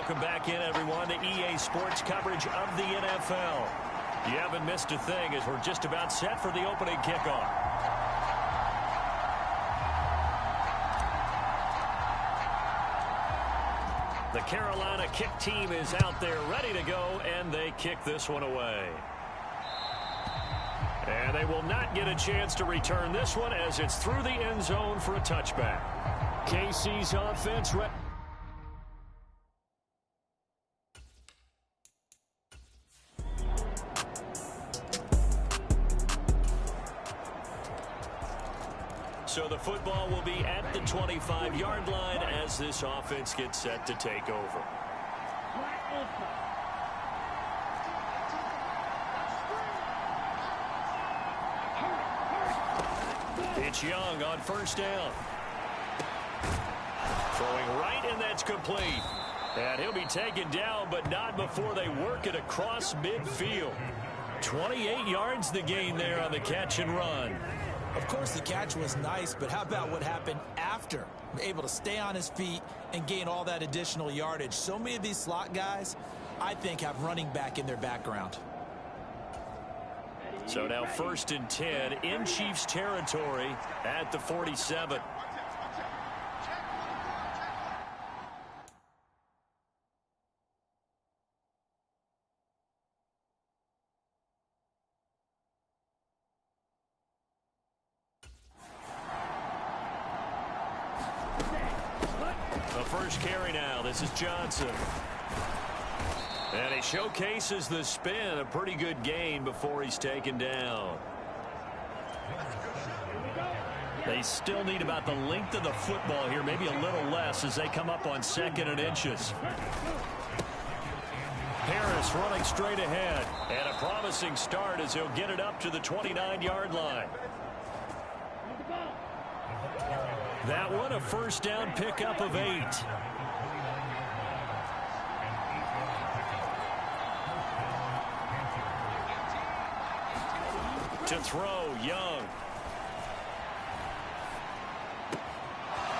Welcome back in, everyone, to EA Sports coverage of the NFL. You haven't missed a thing as we're just about set for the opening kickoff. The Carolina kick team is out there ready to go, and they kick this one away. And they will not get a chance to return this one as it's through the end zone for a touchback. KC's offense ready. So the football will be at the 25-yard line as this offense gets set to take over. It's Young on first down. Throwing right, and that's complete. And he'll be taken down, but not before they work it across midfield. 28 yards the gain there on the catch and run. Of course, the catch was nice, but how about what happened after? Able to stay on his feet and gain all that additional yardage. So many of these slot guys, I think, have running back in their background. So now 1st and 10 in Chiefs territory at the 47. The first carry now. This is Johnson. And he showcases the spin. A pretty good gain before he's taken down. They still need about the length of the football here, maybe a little less as they come up on 2nd and inches. Harris running straight ahead. And a promising start as he'll get it up to the 29-yard line. That one a first down pickup of 8. To throw, Young.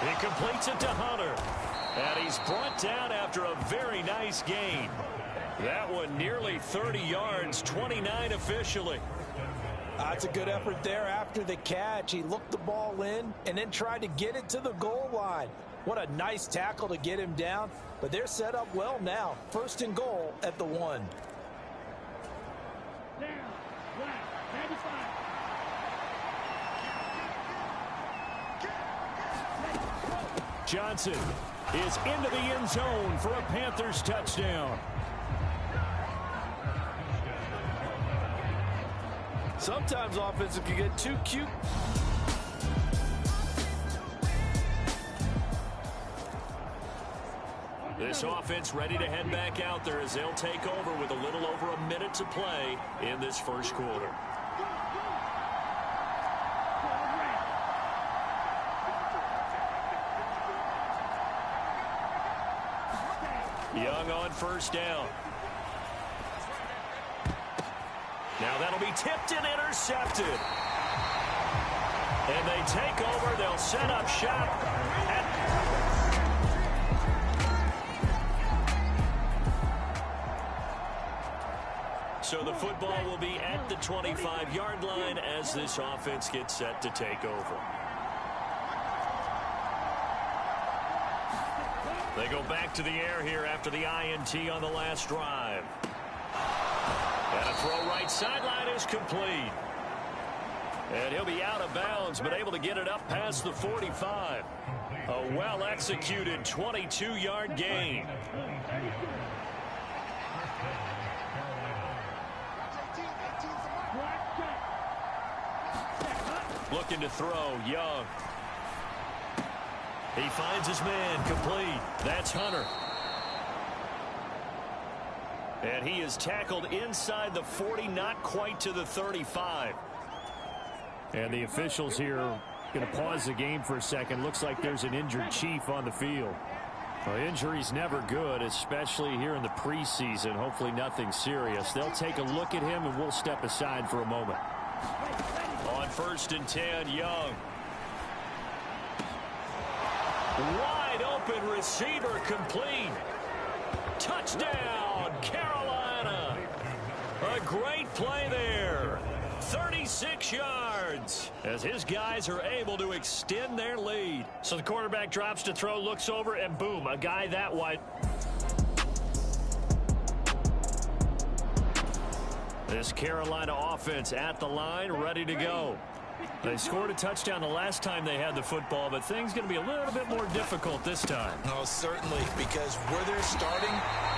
He completes it to Hunter. And he's brought down after a very nice gain. That one nearly 30 yards, 29 officially. That's a good effort there after the catch. He looked the ball in and then tried to get it to the goal line. What a nice tackle to get him down. But they're set up well now. 1st and goal at the 1. Johnson is into the end zone for a Panthers touchdown. Sometimes offenses can get too cute. This offense ready to head back out there as they'll take over with a little over a minute to play in this first quarter. Young on first down. Now that'll be tipped and intercepted. And they take over. They'll set up shop. So the football will be at the 25-yard line as this offense gets set to take over. They go back to the air here after the INT on the last drive. And a throw right sideline is complete. And he'll be out of bounds, but able to get it up past the 45. A well-executed 22-yard gain. Looking to throw, Young. He finds his man, complete. That's Hunter. And he is tackled inside the 40, not quite to the 35. And the officials here are going to pause the game for a second. Looks like there's an injured Chief on the field. Well, injury's never good, especially here in the preseason. Hopefully nothing serious. They'll take a look at him, and we'll step aside for a moment. On 1st and 10, Young. Wide open receiver complete. Touchdown, Carolina. A great play there. 36 yards as his guys are able to extend their lead. So the quarterback drops to throw, looks over, and boom, a guy that wide. This Carolina offense at the line, ready to go. They scored a touchdown the last time they had the football, but things going to be a little bit more difficult this time. Oh, certainly, because where they're starting,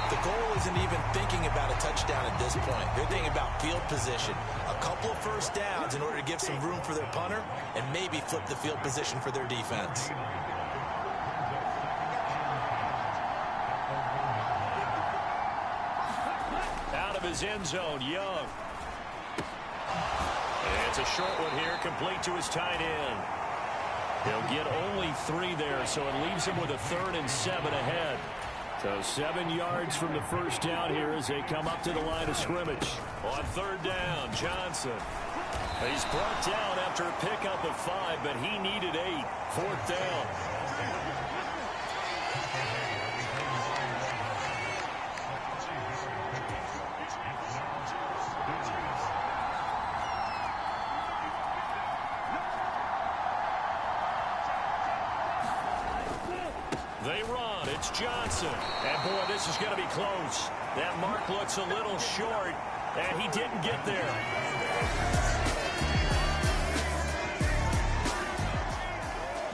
the goal isn't even thinking about a touchdown at this point. They're thinking about field position. A couple of first downs in order to give some room for their punter and maybe flip the field position for their defense. Out of his end zone, Young. And it's a short one here, complete to his tight end. He'll get only 3 there, so it leaves him with a 3rd and 7 ahead. So 7 yards from the first down here as they come up to the line of scrimmage. On 3rd down, Johnson. He's brought down after a pickup of 5, but he needed 8. 4th down. They run. It's Johnson. And, boy, this is going to be close. That mark looks a little short, and he didn't get there.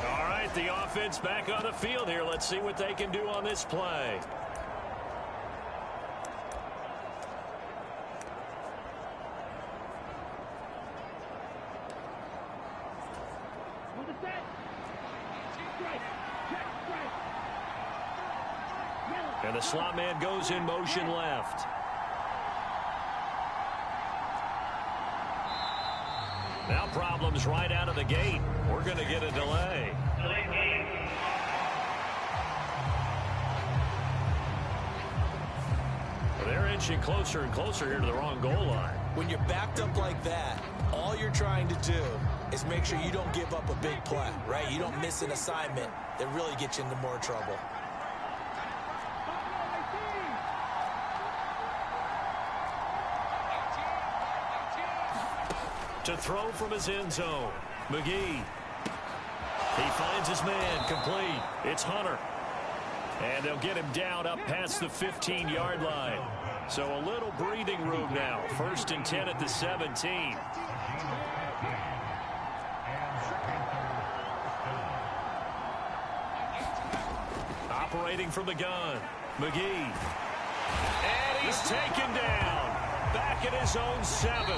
All right, the offense back on the field here. Let's see what they can do on this play. And the slot man goes in motion left. Now problems right out of the gate. We're going to get a delay. Well, they're inching closer and closer here to the wrong goal line. When you're backed up like that, all you're trying to do is make sure you don't give up a big play, right? You don't miss an assignment that really gets you into more trouble. To throw from his end zone, McGee. He finds his man, complete. It's Hunter. And they'll get him down up past the 15-yard line. So a little breathing room now. 1st and 10 at the 17. Operating from the gun, McGee. And he's taken down. Back at his own 7.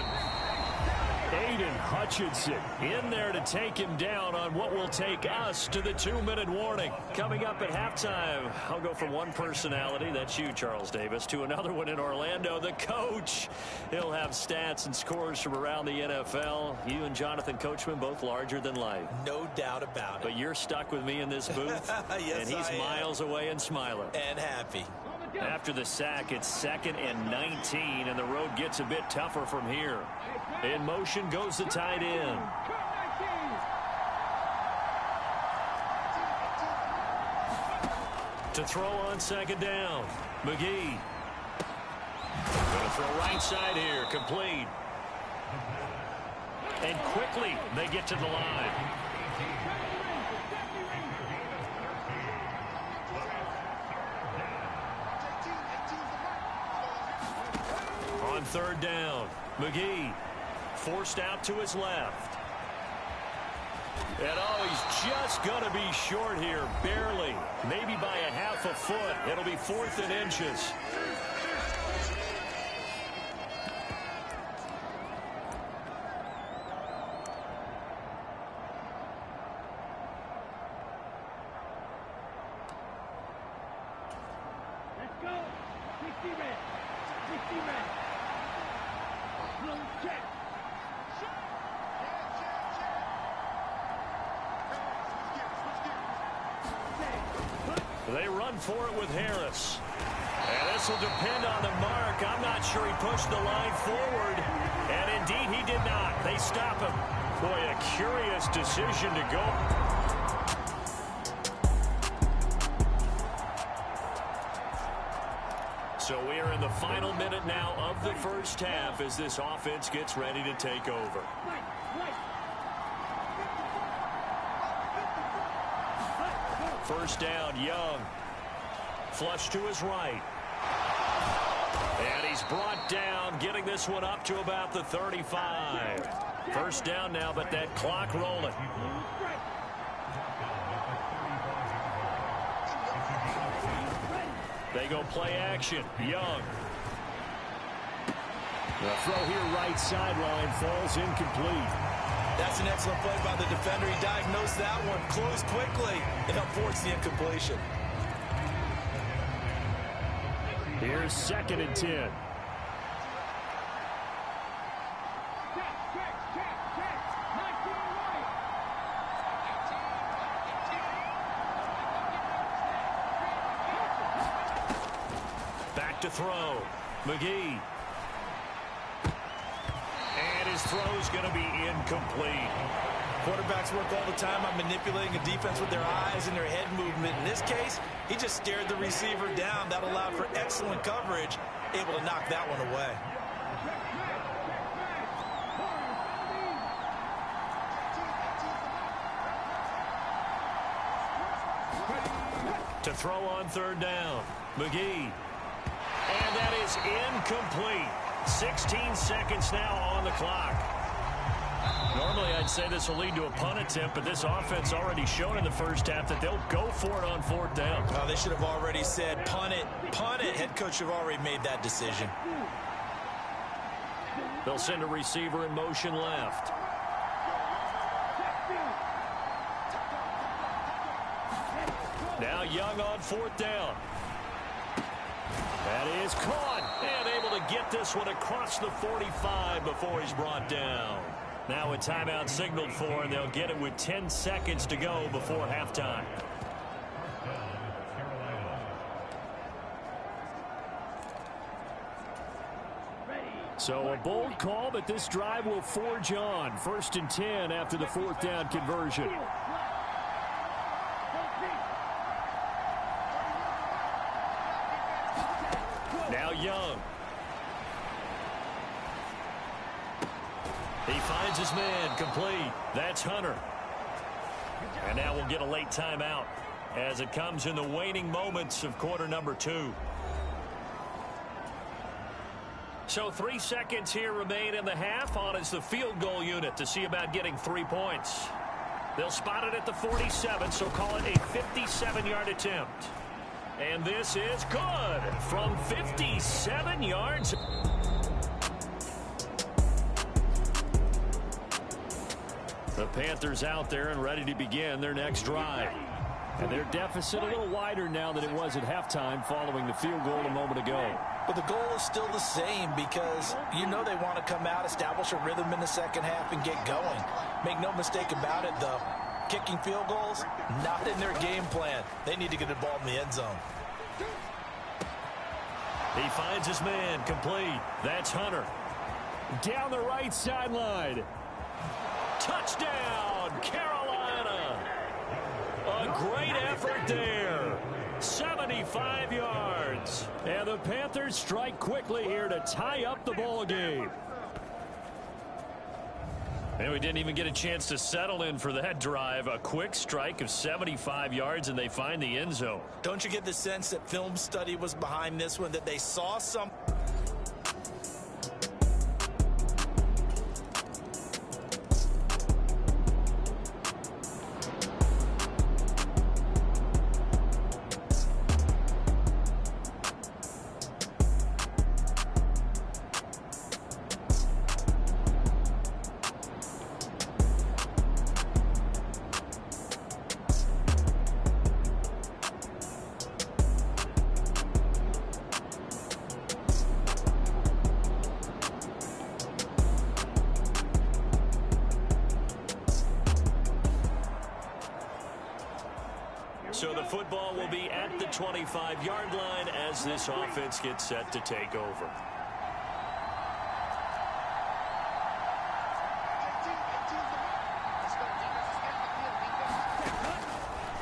Aiden Hutchinson in there to take him down on what will take us to the 2-minute warning. Coming up at halftime, I'll go from one personality, that's you, Charles Davis, to another one in Orlando, the coach. He'll have stats and scores from around the NFL. You and Jonathan Coachman both larger than life. No doubt about it. But you're stuck with me in this booth, yes, and he's miles away and smiling. And happy. After the sack, it's 2nd and 19, and the road gets a bit tougher from here. In motion goes the tight end. To throw on 2nd down, McGee. Going to throw right side here, complete. And quickly they get to the line. On 3rd down, McGee forced out to his left. And oh, he's just going to be short here, barely, maybe by a half a foot. It'll be 4th and inches. Let's go. 60 red. 60 red. Slow check. They run for it with Harris. And this will depend on the mark. I'm not sure he pushed the line forward. And indeed he did not. They stop him. Boy, a curious decision to go. So we are in the final minute now of the first half as this offense gets ready to take over. First down, Young. Flush to his right. And he's brought down, getting this one up to about the 35. First down now, but that clock rolling. They go play action. Young. The throw here right sideline falls incomplete. That's an excellent play by the defender. He diagnosed that one, closed quickly, and helped force the incompletion. Here's 2nd and 10. Back to throw. McGee. And his throw's going to be incomplete. Quarterbacks work all the time on manipulating a defense with their eyes and their head movement. In this case, he just stared the receiver down. That allowed for excellent coverage, able to knock that one away. To throw on 3rd down, McGee. And that is incomplete. 16 seconds now on the clock. Normally, I'd say this will lead to a punt attempt, but this offense already shown in the first half that they'll go for it on 4th down. Oh, they should have already said, punt it, punt it. Head coach should have already made that decision. They'll send a receiver in motion left. Now Young on 4th down. That is caught and able to get this one across the 45 before he's brought down. Now a timeout signaled for, and they'll get it with 10 seconds to go before halftime. So a bold call, but this drive will forge on. 1st and 10 after the 4th down conversion. Now Young. He finds his man, complete. That's Hunter. And now we'll get a late timeout as it comes in the waning moments of quarter number 2. So 3 seconds here remain in the half. On is the field goal unit to see about getting 3 points. They'll spot it at the 47, so call it a 57-yard attempt. And this is good from 57 yards. The Panthers out there and ready to begin their next drive. And their deficit a little wider now than it was at halftime following the field goal a moment ago. But the goal is still the same because you know they want to come out, establish a rhythm in the second half, and get going. Make no mistake about it, though. Kicking field goals, not in their game plan. They need to get the ball in the end zone. He finds his man, complete. That's Hunter. Down the right sideline. Touchdown, Carolina. A great effort there. 75 yards. And the Panthers strike quickly here to tie up the ball game. And we didn't even get a chance to settle in for that drive. A quick strike of 75 yards, and they find the end zone. Don't you get the sense that film study was behind this one, that they saw some... So the football will be at the 25-yard line as this offense gets set to take over.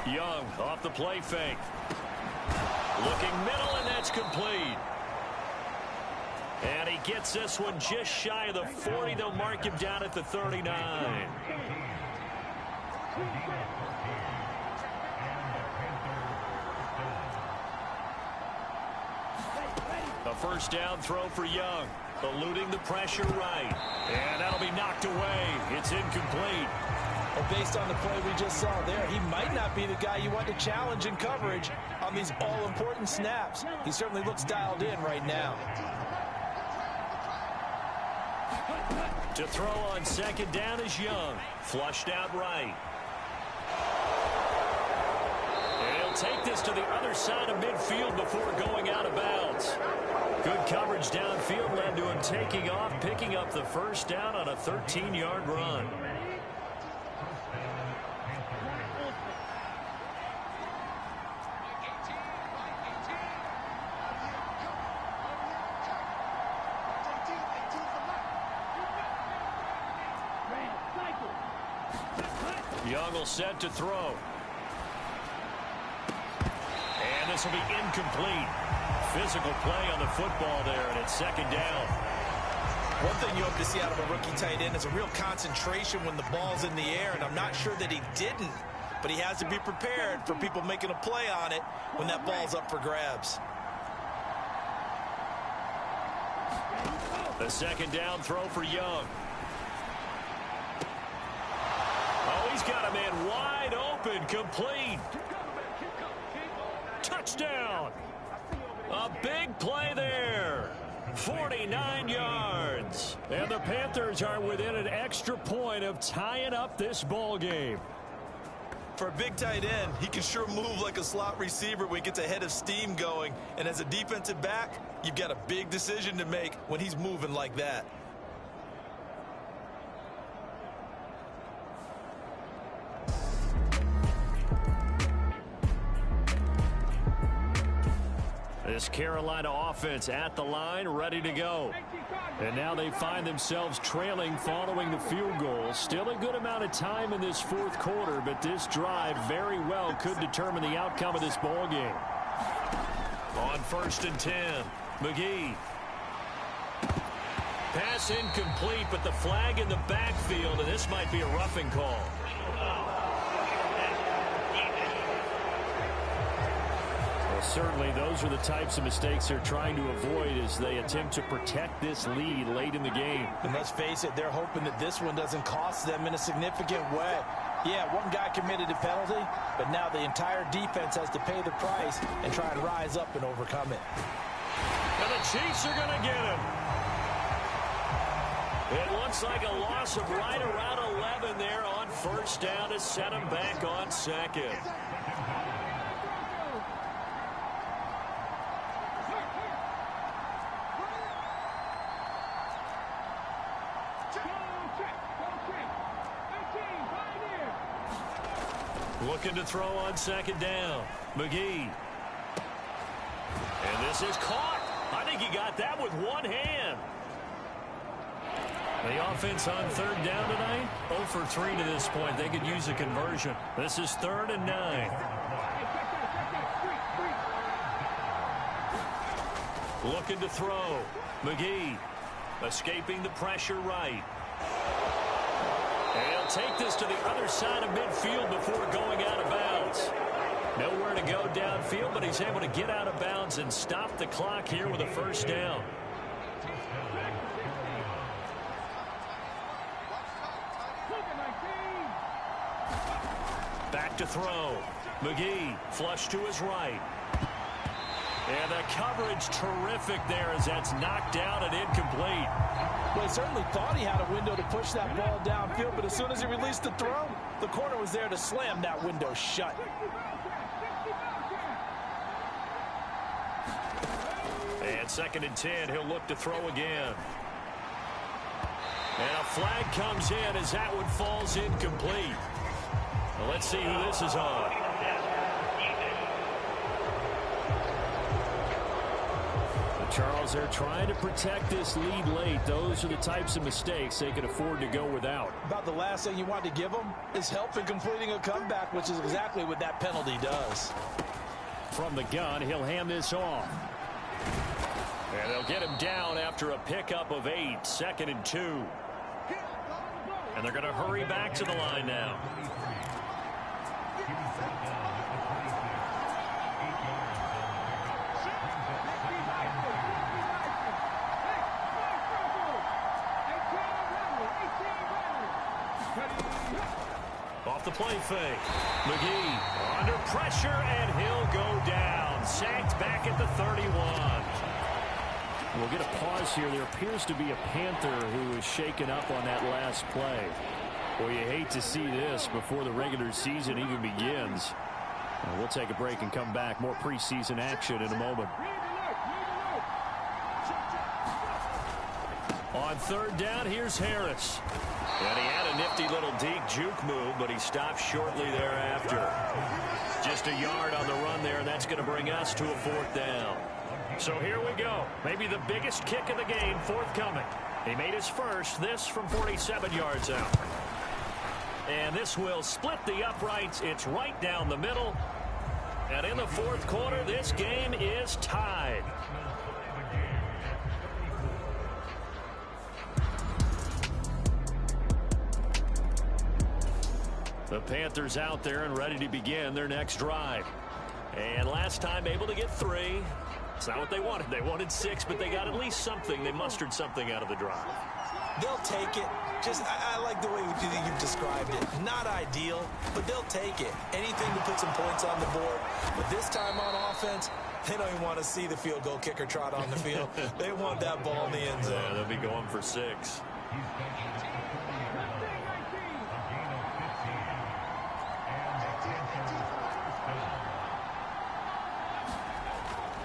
Young off the play fake. Looking middle, and that's complete. And he gets this one just shy of the 40. They'll mark him down at the 39. A first down throw for Young. Eluding the pressure right. And that'll be knocked away. It's incomplete. Well, based on the play we just saw there, he might not be the guy you want to challenge in coverage on these all-important snaps. He certainly looks dialed in right now. To throw on second down is Young. Flushed out right. And he'll take this to the other side of midfield before going out of bounds. Good coverage downfield led to him taking off, picking up the first down on a 13-yard run. Young will set to throw. And this will be incomplete. Physical play on the football there, and it's second down. One thing you hope to see out of a rookie tight end is a real concentration when the ball's in the air, and I'm not sure that he didn't, but he has to be prepared for people making a play on it when that ball's up for grabs. The second down throw for Young. Oh, he's got a man wide open, complete. Touchdown. A big play there. 49 yards. And the Panthers are within an extra point of tying up this ball game. For a big tight end, he can sure move like a slot receiver when he gets a head of steam going. And as a defensive back, you've got a big decision to make when he's moving like that. This Carolina offense at the line, ready to go. And now they find themselves trailing following the field goal. Still a good amount of time in this fourth quarter, but this drive very well could determine the outcome of this ball game. On 1st and 10, McGee. Pass incomplete, but the flag in the backfield, and this might be a roughing call. Certainly, those are the types of mistakes they're trying to avoid as they attempt to protect this lead late in the game. And let's face it, they're hoping that this one doesn't cost them in a significant way. Yeah, one guy committed a penalty, but now the entire defense has to pay the price and try and rise up and overcome it. And the Chiefs are going to get him. It looks like a loss of right around 11 there on first down to set him back on second. Looking to throw on second down. McGee. And this is caught. I think he got that with one hand. The offense on third down tonight, 0 for 3 to this point. They could use a conversion. This is 3rd and 9. Looking to throw. McGee escaping the pressure right. And he'll take this to the other side of midfield before going out of bounds. Nowhere to go downfield, but he's able to get out of bounds and stop the clock here with a first down. Back to throw. McGee flush to his right. And the coverage terrific there as that's knocked down and incomplete. Well, he certainly thought he had a window to push that ball downfield, but as soon as he released the throw, the corner was there to slam that window shut. And 2nd and 10, he'll look to throw again. And a flag comes in as that one falls incomplete. Well, let's see who this is on. Charles, they're trying to protect this lead late. Those are the types of mistakes they can afford to go without. About the last thing you want to give them is help in completing a comeback, which is exactly what that penalty does. From the gun, he'll hand this off. And they'll get him down after a pickup of 8, 2nd and 2. And they're going to hurry back to the line now. Off the play fake. McGee under pressure, and he'll go down. Sacked back at the 31. We'll get a pause here. There appears to be a Panther who is shaken up on that last play. Well, you hate to see this before the regular season even begins. We'll take a break and come back. More preseason action in a moment. On 3rd down, here's Harris. And he had a nifty little deep juke move, but he stopped shortly thereafter. Just a yard on the run there, and that's going to bring us to a 4th down. So here we go. Maybe the biggest kick of the game forthcoming. He made his first, this from 47 yards out. And this will split the uprights. It's right down the middle. And in the 4th quarter, this game is tied. The Panthers out there and ready to begin their next drive. And last time able to get 3. It's not what they wanted. They wanted 6, but they got at least something. They mustered something out of the drive. They'll take it. I like the way you've described it. Not ideal, but they'll take it. Anything to put some points on the board. But this time on offense, they don't even want to see the field goal kicker trot on the field. They want that ball in the end zone. Yeah, they'll be going for 6.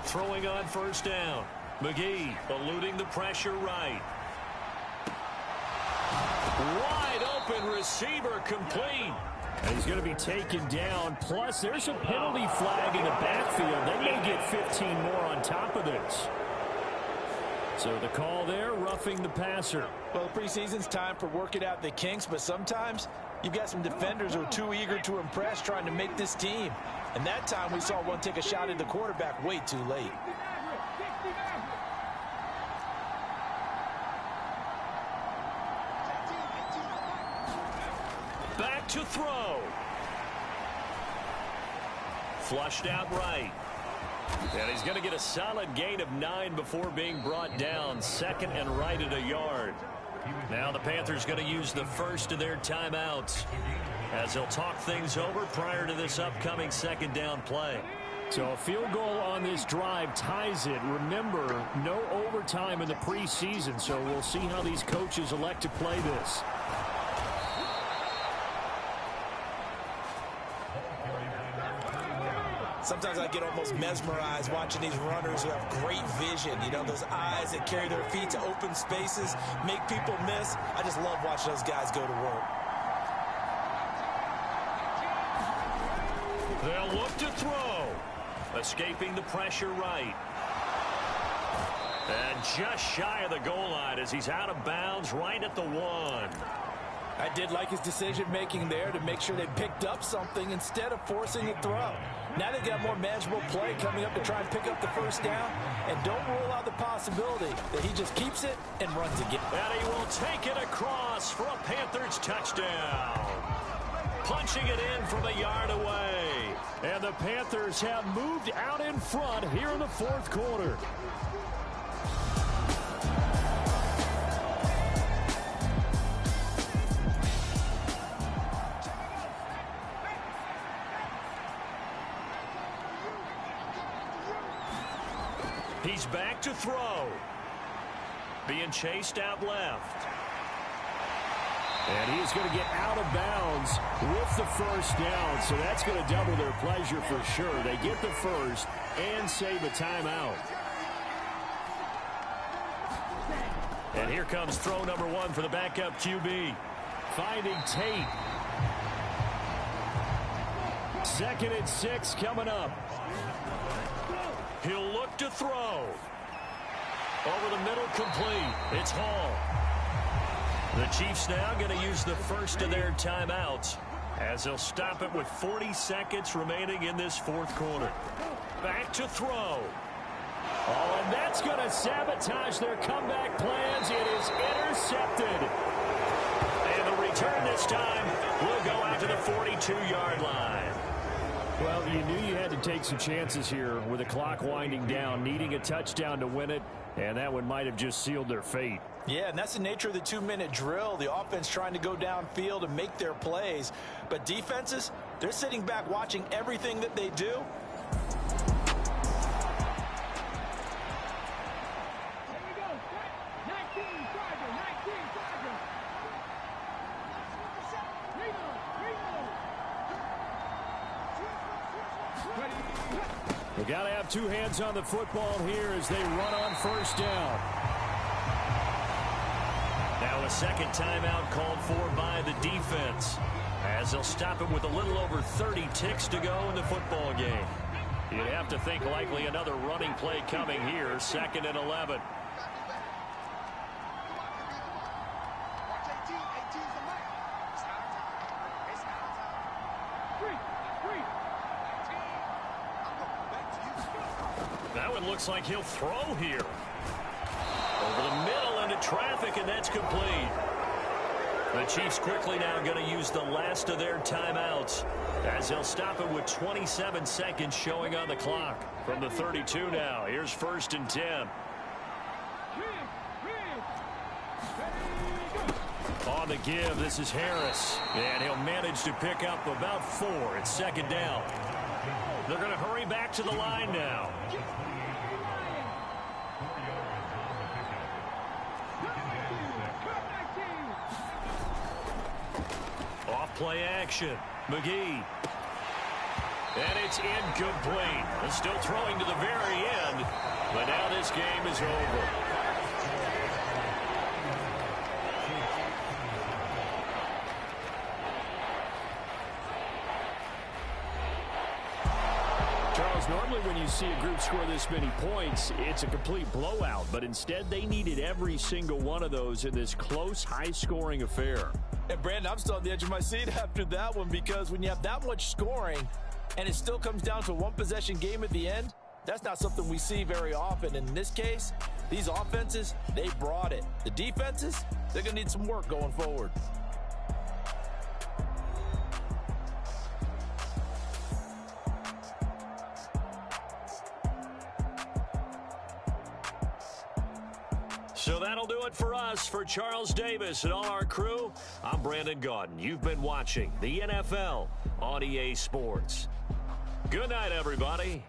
Throwing on 1st down. McGee eluding the pressure right. Wide open receiver complete. And he's going to be taken down. Plus, there's a penalty flag in the backfield. They may get 15 more on top of this. So the call there, roughing the passer. Well, preseason's time for working out the kinks, but sometimes you've got some defenders who are too eager to impress, trying to make this team. And that time we saw one take a shot at the quarterback way too late. Back to throw. Flushed out right. And he's going to get a solid gain of 9 before being brought down. 2nd and right at a yard. Now the Panthers going to use the first of their timeouts as they'll talk things over prior to this upcoming 2nd down play. So a field goal on this drive ties it. Remember, no overtime in the preseason, so we'll see how these coaches elect to play this. Sometimes I get almost mesmerized watching these runners who have great vision. You know, those eyes that carry their feet to open spaces, make people miss. I just love watching those guys go to work. They'll look to throw. Escaping the pressure right. And just shy of the goal line as he's out of bounds right at the 1. I did like his decision-making there to make sure they picked up something instead of forcing a throw. Now they've got more manageable play coming up to try and pick up the 1st down. And don't rule out the possibility that he just keeps it and runs again. And he will take it across for a Panthers touchdown. Punching it in from a yard away. And the Panthers have moved out in front here in the 4th quarter. He's back to throw. Being chased out left. And he's going to get out of bounds with the 1st down. So that's going to double their pleasure for sure. They get the first and save a timeout. And here comes throw number 1 for the backup QB. Finding Tate. 2nd and 6 coming up. He'll look to throw. Over the middle, complete. It's Hall. The Chiefs now going to use the first of their timeouts as they'll stop it with 40 seconds remaining in this 4th quarter. Back to throw. Oh, and that's going to sabotage their comeback plans. It is intercepted. And the return this time will go out to the 42-yard line. Well, you knew you had to take some chances here with the clock winding down, needing a touchdown to win it, and that one might have just sealed their fate. Yeah, and that's the nature of the 2-minute drill. The offense trying to go downfield and make their plays. But defenses, they're sitting back watching everything that they do. We got to have two hands on the football here as they run on first down. Now a second timeout called for by the defense, as they'll stop it with a little over 30 ticks to go in the football game. You'd have to think likely another running play coming here, 2nd and 11. That one looks like he'll throw here. Over the middle into traffic, and that's complete. The Chiefs quickly now going to use the last of their timeouts, as they'll stop it with 27 seconds showing on the clock. From the 32 now, here's 1st and 10. On the give, this is Harris. And he'll manage to pick up about 4. It's 2nd down. They're going to hurry back to the line now. Off-play action. McGee. And it's incomplete. They're still throwing to the very end, but now this game is over. Charles, normally when you see a group score this many points, it's a complete blowout, but instead they needed every single one of those in this close, high-scoring affair. And Brandon, I'm still on the edge of my seat after that one, because when you have that much scoring and it still comes down to a one-possession game at the end, that's not something we see very often. And in this case, these offenses, they brought it. The defenses, they're going to need some work going forward. So that'll do it for us. For Charles Davis and all our crew, I'm Brandon Gaudin. You've been watching the NFL on EA Sports. Good night, everybody.